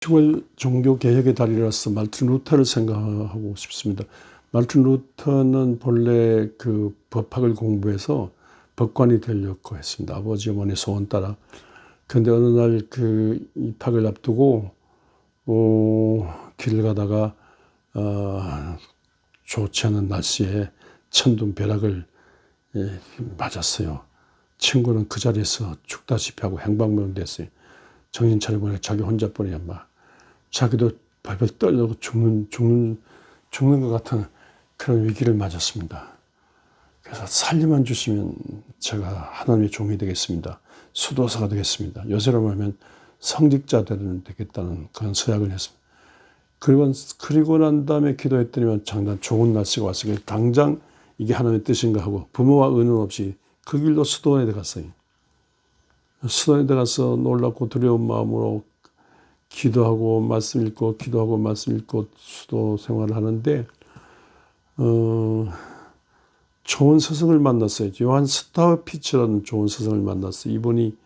10월 종교개혁의 달이라서 말틴 루터를 생각하고 싶습니다. 말틴 루터는 본래 그 법학을 공부해서 법관이 되려고 했습니다. 아버지 어머니 소원 따라. 그런데 어느 날 그 입학을 앞두고 길을 가다가 좋지 않은 날씨에 천둥벼락을 맞았어요. 친구는 그 자리에서 죽다시피 하고 행방불명됐어요. 정신 차려보니 자기 혼자뿐이야. 자기도 발발 떨려고 죽는 것 같은 그런 위기를 맞았습니다. 그래서 살림만 주시면 제가 하나님의 종이 되겠습니다. 수도사가 되겠습니다. 요새로 말하면 성직자 되겠다는 그런 서약을 했습니다. 그리고 난 다음에 기도했더니 장단 좋은 날씨가 왔어요. 당장 이게 하나님의 뜻인가 하고 부모와 의논 없이 그 길로 수도원에 들어갔어요. 수도원에 들어가서 놀랍고 두려운 마음으로 기도하고 말씀 읽고 기도하고 말씀 읽고 수도 생활을 하는데 좋은 스승을 만났어요. 요한 스타우피츠라는 좋은 스승을 만났어요. 이분이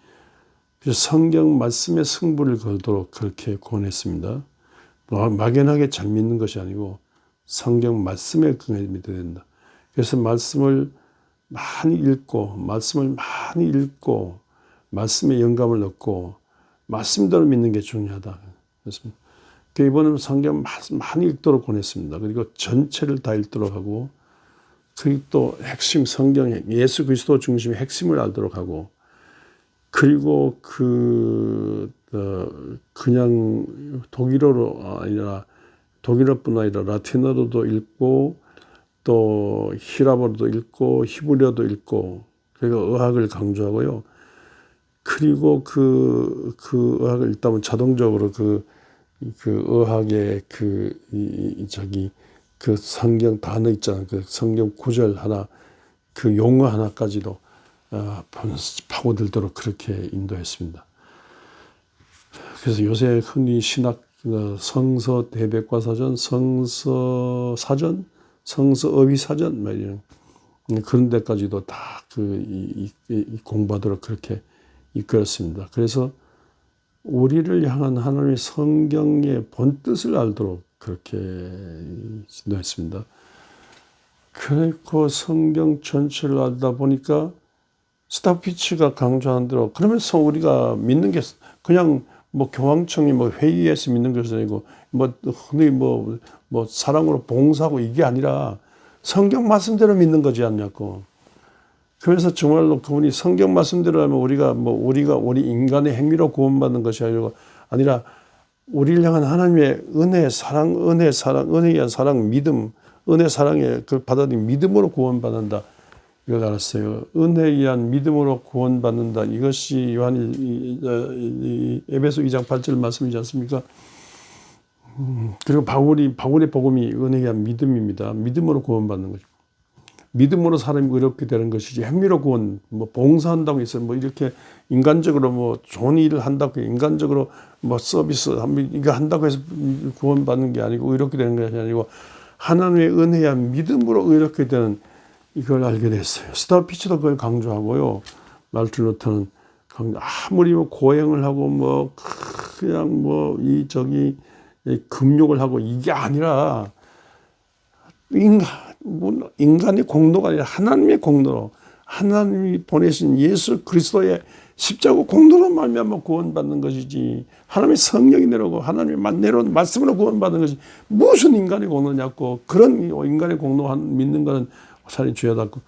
성경 말씀에 승부를 걸도록 그렇게 권했습니다. 막연하게 잘 믿는 것이 아니고 성경 말씀에 그게 믿어야 된다. 그래서 말씀을 많이 읽고 말씀에 영감을 얻고 말씀대로 믿는 게 중요하다. 그렇습니다. 이번에는 성경 많이 읽도록 권했습니다. 그리고 전체를 다 읽도록 하고, 그리고 또 핵심 성경의 예수 그리스도 중심의 핵심을 알도록 하고, 그리고 그냥 독일어뿐 아니라 라틴어로도 읽고, 또 히라보로도 읽고, 히브리어도 읽고, 그리고 의학을 강조하고요. 그리고 그 의학을 읽다 보면 자동적으로 그 의학의 그 성경 단어 있잖아요. 그 성경 구절 하나, 그 용어 하나까지도 파고들도록 그렇게 인도했습니다. 그래서 요새 흔히 신학 성서 대백과사전, 성서 사전, 성서 어휘사전 이런 그런 데까지도 다 공부하도록 그렇게 이끌었습니다. 그래서 우리를 향한 하나님의 성경의 본뜻을 알도록 그렇게 지도했습니다. 그리고 성경 전체를 알다 보니까 스타피치가 강조한 대로 그러면서 우리가 믿는 게 그냥 교황청이 회의에서 믿는 것이 아니고 흔히 사랑으로 봉사하고 이게 아니라 성경 말씀대로 믿는 거지 않냐고. 그래서 정말로 그분이 성경 말씀대로 하면 우리가 우리 인간의 행위로 구원받는 것이 아니라 우리를 향한 하나님의 은혜, 사랑, 은혜에 의한 사랑, 믿음, 은혜, 사랑에 그 받아들인 믿음으로 구원받는다. 이걸 알았어요. 은혜에 의한 믿음으로 구원받는다. 이것이 에베소 2장 8절 말씀이지 않습니까? 그리고 바울의 복음이 은혜에 의한 믿음입니다. 믿음으로 구원받는 거죠. 믿음으로 사람이 의롭게 되는 것이지 행위로 구원, 봉사한다고 해서 이렇게 인간적으로 좋은 일을 한다고 인간적으로 서비스 이거 한다고 해서 구원받는 게 아니고 의롭게 되는 것이 아니고 하나님의 은혜야 믿음으로 의롭게 되는 이걸 알게 됐어요. 스타피치도 그걸 강조하고요. 말틴 루터는 아무리 고행을 하고 그냥 금욕을 하고 이게 아니라 인간의 공로가 아니라 하나님의 공로로 하나님이 보내신 예수 그리스도의 십자가 공로로 말미암아 구원받는 것이지 하나님의 성령이 내려오고 하나님의 내려온 말씀으로 구원받는 것이 무슨 인간의 공로냐고. 그런 인간의 공로 믿는 것은 사실 죄하다고.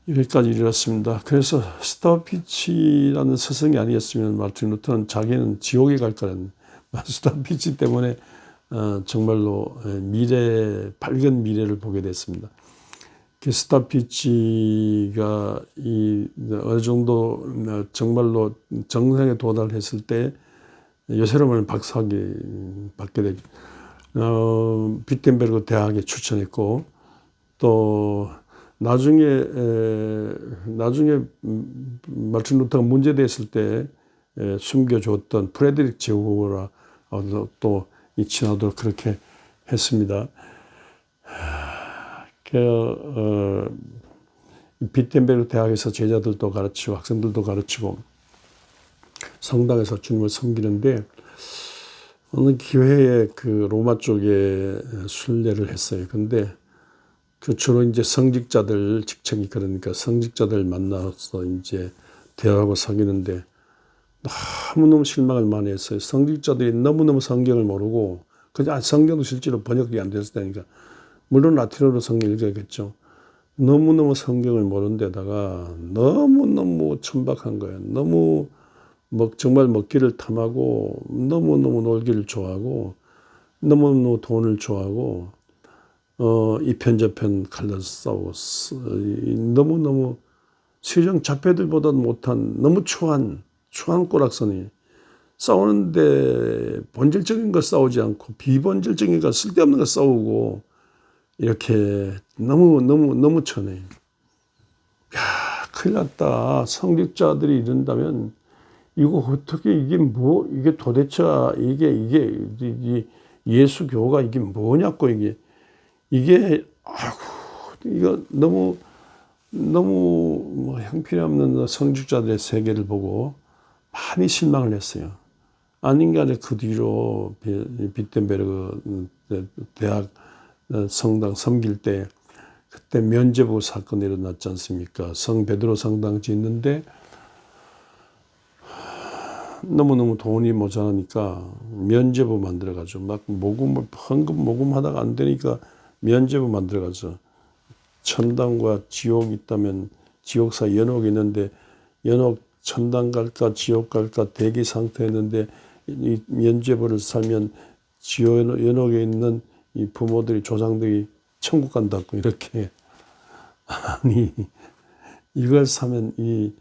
여기까지 이르렀습니다. 그래서 스타피치라는 스승이 아니었으면 말틴 루터는 자기는 지옥에 갈 거라는 스타피치 때문에 정말로 밝은 미래를 보게 됐습니다. 스타피치가 어느 정도 정말로 정상에 도달했을 때 요새로 말하면 박사학위 받게 되고 비텐베르그 대학에 추천했고 또 나중에 말틴 루터가 문제됐을 때 숨겨줬던 프레드릭 제후라 또 이 친하도록 그렇게 했습니다. 비텐베르 대학에서 제자들도 가르치고 학생들도 가르치고 성당에서 주님을 섬기는데 어느 교회에 그 로마 쪽에 순례를 했어요. 근데 그 주로 이제 성직자들 직책이 그러니까 성직자들 만나서 이제 대화하고 사귀는데 너무너무 실망을 많이 했어요. 성직자들이 너무너무 성경을 모르고 그냥 성경도 실제로 번역이 안 됐으니까 물론 라틴어로 성경 읽어야겠죠. 너무너무 성경을 모르는 데다가 너무너무 천박한 거예요. 너무 정말 먹기를 탐하고 너무너무 놀기를 좋아하고 너무너무 돈을 좋아하고 이편저편 갈라서 싸우고 너무너무 세상 자폐들보다 못한 너무 추한 꼬락서니 싸우는데 본질적인 거 싸우지 않고 비본질적인 거 쓸데없는 거 싸우고 이렇게 너무 천해. 야, 큰일 났다. 성직자들이 이런다면 이거 어떻게 이게 도대체 이게 예수교가 이게 뭐냐고 이게 아이고 이거 너무 뭐 형편없는 성직자들의 세계를 보고 많이 실망을 했어요. 아닌가 하면 그 뒤로 비텐베르그 대학 성당 섬길 때 그때 면죄부 사건이 일어났지 않습니까? 성 베드로 성당 짓는데 너무너무 돈이 모자라니까 면죄부 만들어가지고 막 헌금 모금하다가 안 되니까 면죄부 만들어가지고 천당과 지옥이 있다면 지옥 사이 연옥이 있는데 연옥 천당 갈까 지옥 갈까 대기 상태였는데 이 면죄부를 살면 연옥에 있는 이 부모들이 조상들이 천국 간다고 이렇게 아니 이걸 사면 이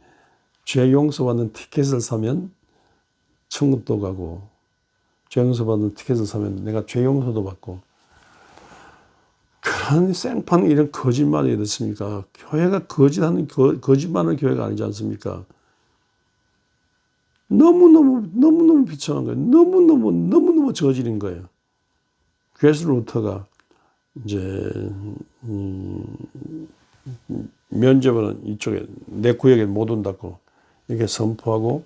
죄 용서받는 티켓을 사면 천국도 가고 죄 용서받는 티켓을 사면 내가 죄 용서도 받고 그런 생판 이런 거짓말이 어떻습니까? 교회가 거짓말하는 교회가 아니지 않습니까? 너무너무 비참한 거예요. 너무너무 저질인 거예요. 그래서 루터가 이제 면죄부는 이쪽에 내 구역에 못 온다고 이렇게 선포하고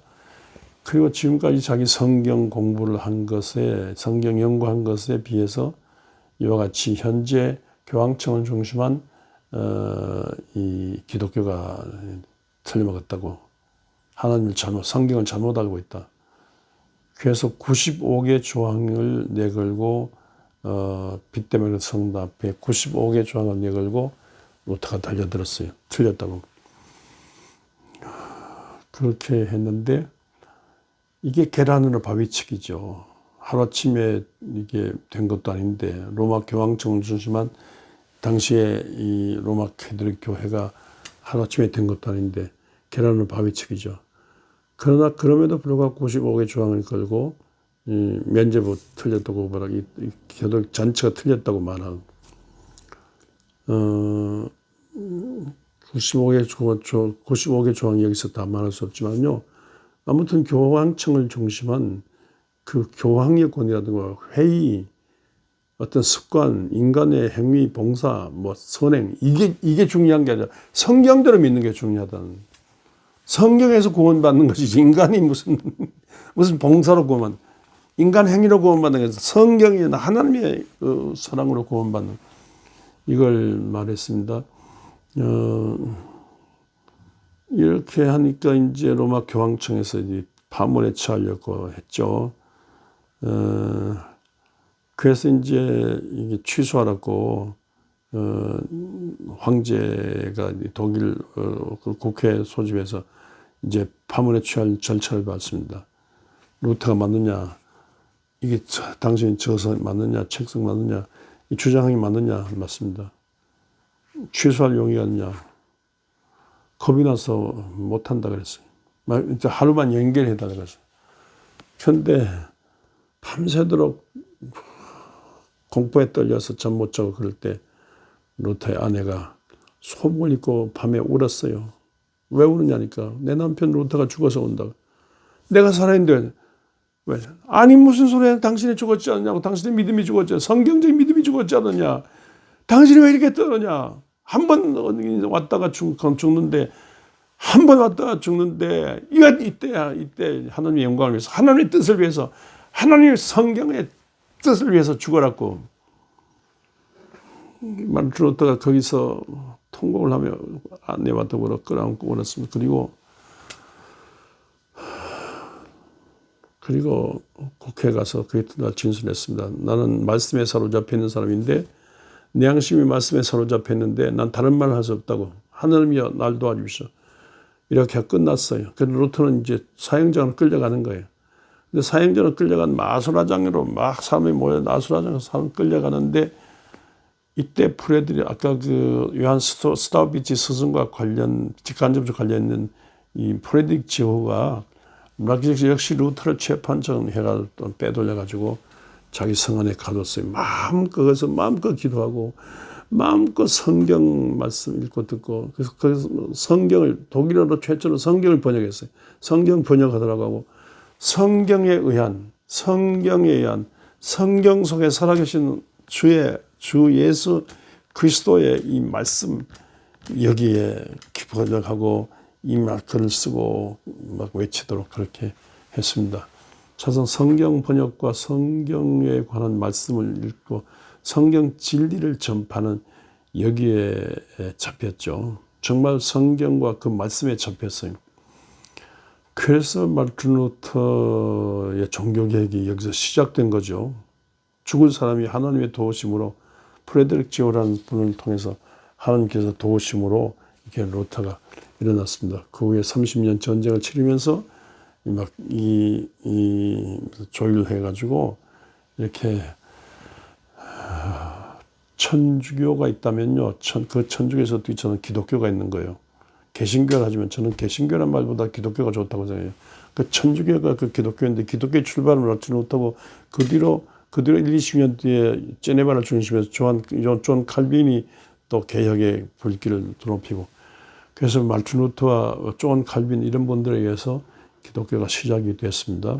그리고 지금까지 자기 성경 공부를 한 것에 성경 연구한 것에 비해서 이와 같이 현재 교황청을 중심한 이 기독교가 틀려먹었다고 하나님을 성경을 잘못 알고 있다. 그래서 95개 조항을 내걸고 빗대면 성당 앞에 95개 조항을 내걸고 루터가 달려들었어요. 틀렸다고. 그렇게 했는데 이게 계란으로 바위치기죠. 하루아침에 이게 된 것도 아닌데 로마 교황청을 중심한 당시에 이 로마 캐톨릭 교회가 하루아침에 된 것도 아닌데 계란으로 바위치기죠. 그러나 그럼에도 불구하고 95개 조항을 걸고 면죄부 틀렸다고 말하고 이 캐톨릭 전체가 틀렸다고 말하고 95개 조항이 여기서 다 말할 수 없지만요. 아무튼 교황청을 중심한 그 교황의 권위라든가 회의, 어떤 습관, 인간의 행위, 봉사, 뭐 선행 이게 중요한 게 아니라 성경대로 믿는 게 중요하다는. 성경에서 구원받는 것이지 인간이 무슨 봉사로 구원, 인간 행위로 구원받는 것은 성경이 하나님의 사랑으로 구원받는 이걸 말했습니다. 이렇게 하니까 이제 로마 교황청에서 이제 파문에 처하려고 했죠. 그래서 이제 이게 취소하라고 황제가 독일 국회 소집해서 이제 파문에 취할 절차를 밟습니다. 루터가 맞느냐, 이게 당신이 저서 맞느냐, 책석 맞느냐, 이 주장이 맞느냐 맞습니다. 취소할 용의가 있느냐, 겁이 나서 못한다 그랬어요. 하루만 연결해달라 그랬어요. 그런데 밤새도록 공포에 떨려서 잠 못 자고 그럴 때 루터의 아내가 소복을 입고 밤에 울었어요. 왜 우느냐니까 내 남편 루터가 죽어서 온다고. 내가 살아있는데 왜? 아니 무슨 소리야. 당신이 죽었지 않냐고. 당신의 믿음이 죽었지. 성경적인 믿음이 죽었지 않느냐. 당신이 왜 이렇게 떠느냐. 한 번 왔다가 죽는데 이때 하나님의 영광을 위해서 하나님의 뜻을 위해서 하나님의 성경의 뜻을 위해서 죽어라고. 마르틴 루터가 거기서 통곡을 하며 아내와 더불어 끌어안고 울었습니다. 그리고 국회에 가서 그에 따라 진술했습니다. 나는 말씀에 사로잡혀 있는 사람인데 내 양심이 말씀에 사로잡혀 있는데 난 다른 말을 할 수 없다고. 하나님이여 날 도와주십시오. 이렇게 끝났어요. 그래서 루터는 이제 사형장으로 끌려가는 거예요. 근데 사형장으로 끌려간 마술화장으로 막 사람이 모여 마술화장으로 사람 끌려가는데 이때 프레드리 아까 그 요한 스타우비치 스승과 직간접적으로 관련 있는 이 프레드릭 지호가 역시 루터를 재판처럼 해가 빼돌려가지고 자기 성 안에 가뒀어요. 마음껏 기도하고 마음껏 성경 말씀 읽고 듣고 그래서 성경을 독일어로 최초로 성경을 번역했어요. 성경 번역하더라고 하고 성경에 의한 성경 속에 살아계신 주 예수 그리스도의 이 말씀 여기에 번역하고 이 글을 쓰고 막 외치도록 그렇게 했습니다. 차선 성경 번역과 성경에 관한 말씀을 읽고 성경 진리를 전파는 여기에 잡혔죠. 정말 성경과 그 말씀에 잡혔어요. 그래서 마르틴 루터의 종교개혁이 여기서 시작된 거죠. 죽을 사람이 하나님의 도우심으로 프레드릭 지오라는 분을 통해서 하나님께서 도우심으로 이렇게 루터가 일어났습니다. 그 후에 30년 전쟁을 치르면서 조율해가지고 이렇게 천주교가 있다면요, 그 천주교에서도 저는 기독교가 있는 거예요. 개신교를 하지만 저는 개신교란 말보다 기독교가 좋다고 생각해요. 그 천주교가 그 기독교인데 기독교의 출발을 마르틴 루터고 그 뒤로 1, 20년 뒤에 제네바를 중심해서 존 칼빈이 또 개혁의 불길을 드높이고 그래서 마르틴 루터와 존 칼빈 이런 분들에 의해서 기독교가 시작이 됐습니다.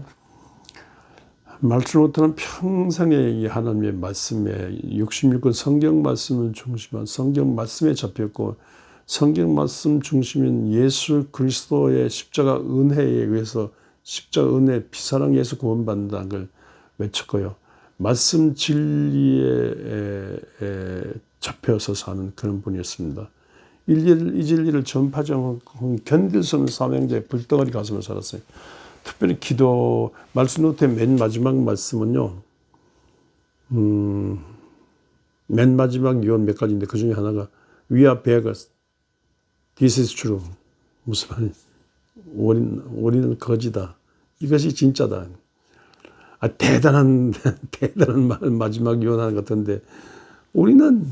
마르틴 루터는 평생에 이 하나님의 말씀에 66권 성경 말씀을 중심한 성경 말씀에 잡혔고 성경 말씀 중심인 예수 그리스도의 십자가 은혜에 의해서 십자가 은혜 비사랑 예수 구원받는다는 걸 외쳤고요. 말씀 진리에 잡혀서 사는 그런 분이었습니다. 이 진리를 전파하지 않고 견딜 수 없는 사명자의 불덩어리 가슴을 살았어요. 특별히 기도, 마르틴 루터의 맨 마지막 말씀은요, 맨 마지막 유언 몇 가지인데 그 중에 하나가 We are beggars. This is true. 무슨 말이야? 우리는 거지다. 이것이 진짜다. 대단한 말 마지막 유언하는 것 같은데 우리는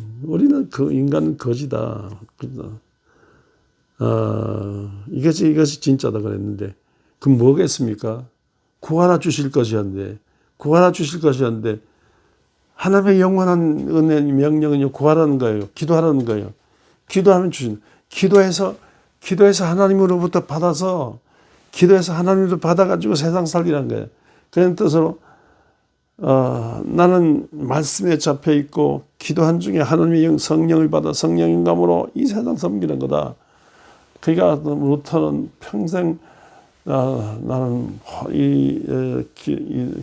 그 인간은 거지다. 이것이 진짜다 그랬는데 그럼 뭐겠습니까? 구하라 주실 것이었는데 하나님의 영원한 은혜 명령은요 구하라는 거예요. 기도하라는 거예요. 기도하면 주신. 기도해서 하나님으로부터 받아서 기도해서 하나님으로부터 받아가지고 세상 살리라는 거예요. 그런 뜻으로 나는 말씀에 잡혀 있고 기도한 중에 하나님의 성령을 받아 성령 인감으로 이 세상 섬기는 거다. 그러니까 루터는 평생 나는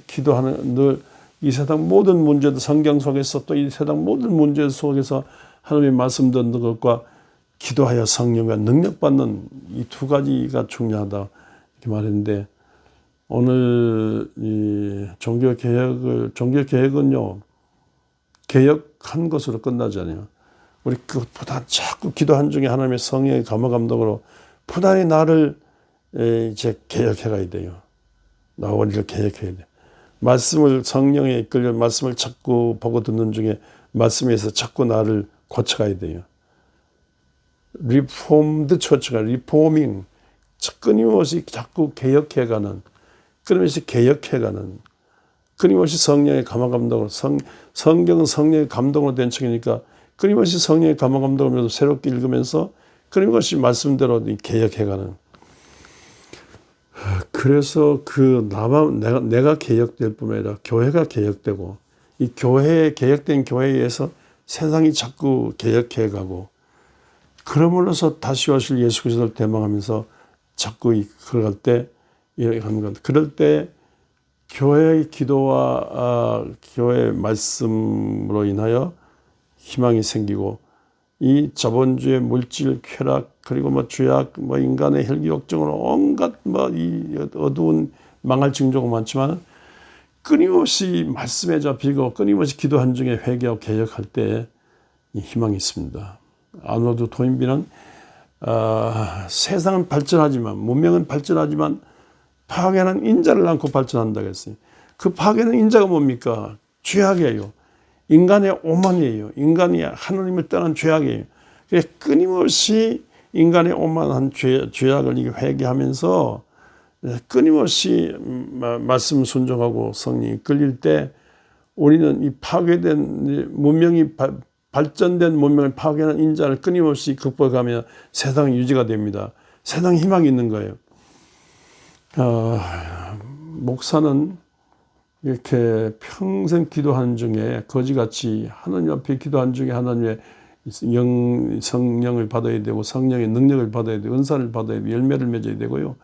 기도하는 늘 이 세상 모든 문제도 성경 속에서 또 이 세상 모든 문제 속에서 하나님의 말씀 듣는 것과 기도하여 성령과 능력받는 이 두 가지가 중요하다 이렇게 말했는데 오늘 이 종교개혁은요 개혁한 것으로 끝나지 않아요. 우리 그보다 자꾸 기도한 중에 하나님의 성령의 감화감동으로 부단히 나를 이제 개혁해 가야 돼요. 나 우리를 개혁해야 돼. 말씀을 성령에 이끌려 말씀을 자꾸 보고 듣는 중에 말씀에서 자꾸 나를 고쳐가야 돼요. 리폼드 처치가 리포밍 끊임없이 자꾸 개혁해가는 끊임없이 성령의 감화감동으로 성경은 성령의 감동으로 된 책이니까 끊임없이 성령의 감화감동으로 새롭게 읽으면서 끊임없이 말씀대로 개혁해가는. 그래서 내가 개혁될 뿐만 아니라 교회가 개혁되고 이 개혁된 교회에 의해서 세상이 자꾸 개혁해가고 그러므로서 다시 오실 예수 그리스도를 대망하면서 자꾸 걸어갈 때 이렇게 하는 것. 그럴 때 교회의 기도와 교회의 말씀으로 인하여 희망이 생기고 이 자본주의 물질 쾌락 그리고 뭐 죄악 뭐 인간의 혈기 욕정으로 온갖 뭐 이 어두운 망할 징조가 많지만 끊임없이 말씀에 잡히고 끊임없이 기도한 중에 회개하고 개혁할 때 이 희망이 있습니다. 아놀드 토인비는 세상은 발전하지만 문명은 발전하지만 파괴는 인자를 안고 발전한다고 했어요. 그 파괴는 인자가 뭡니까? 죄악이에요. 인간의 오만이에요. 인간이 하나님을 떠난 죄악이에요. 그래서 끊임없이 인간의 오만한 죄악을 회개하면서 끊임없이 말씀 순종하고 성령이 끌릴 때 우리는 이 파괴된 문명이 발전된 문명을 파괴하는 인자를 끊임없이 극복하며 세상이 유지가 됩니다. 세상에 희망이 있는 거예요. 목사는 이렇게 평생 기도하는 중에 거지같이 하나님 앞에 기도하는 중에 하나님의 성령을 받아야 되고 성령의 능력을 받아야 되고 은사를 받아야 되고 열매를 맺어야 되고요.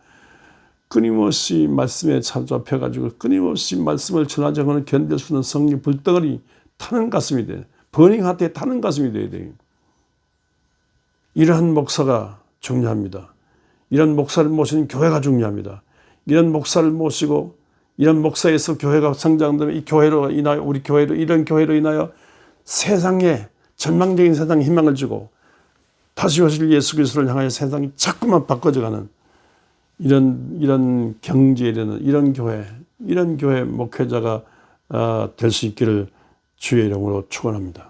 끊임없이 말씀에 잡혀가지고 끊임없이 말씀을 전하자고는 견딜 수 없는 성령 불덩어리 타는 가슴이 돼요. 버닝하트에 타는 가슴이 돼야 돼요. 이러한 목사가 중요합니다. 이런 목사를 모시는 교회가 중요합니다. 이런 목사를 모시고 이런 목사에서 교회가 성장되면 이 교회로 인하여 우리 교회로 이런 교회로 인하여 세상에 전망적인 세상에 희망을 주고 다시 오실 예수 그리스도를 향하여 세상이 자꾸만 바꿔져가는 이런 경지에 이르는 이런 교회 목회자가 될 수 있기를 주의 이름으로 축원합니다.